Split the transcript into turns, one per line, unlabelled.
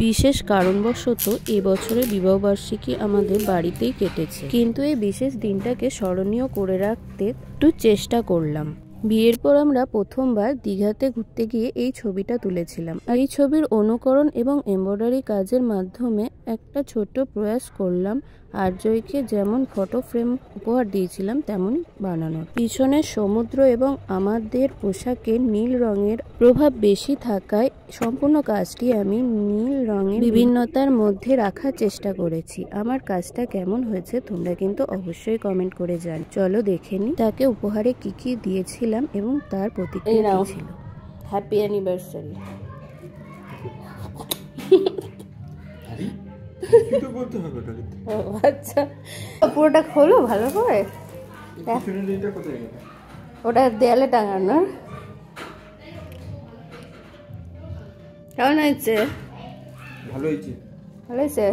বিশেষ কারণবশত এবছরের বিবাহবার্ষিকী আমাদের বাড়িতেই কেটেছে, কিন্তু এই বিশেষ দিনটাকে স্মরণীয় করে রাখতে একটু চেষ্টা করলাম। বিয়ের পর আমরা প্রথমবার দীঘাতে ঘুরতে গিয়ে এই ছবিটা তুলেছিলাম। আর এই ছবির অনুকরণ এবং এমব্রয়ডারি কাজের মাধ্যমে একটা ছোট্ট প্রয়াস করলাম আর্যকে যেমন ফটো ফ্রেম উপহার দিয়েছিলাম তেমনই বানানোর। পিছনের সমুদ্র এবং আমাদের পোশাকে নীল রঙের প্রভাব বেশি থাকায় সম্পূর্ণ কাজটি আমি নীল রঙের বিভিন্নতার মধ্যে রাখার চেষ্টা করেছি। আমার কাজটা কেমন হয়েছে তোমরা কিন্তু অবশ্যই কমেন্ট করে জান। চলো দেখে নি তাকে উপহারে কি কি দিয়েছিলাম এবং তার প্রতিক্রিয়া ছিল। Happy anniversary. আচ্ছা, পুরোটা খোলো ভালো করে। ওটা দেয়ালে টাঙানো। কেমন হয়েছে?
ভালো হয়েছে।
ভালো হয়েছে।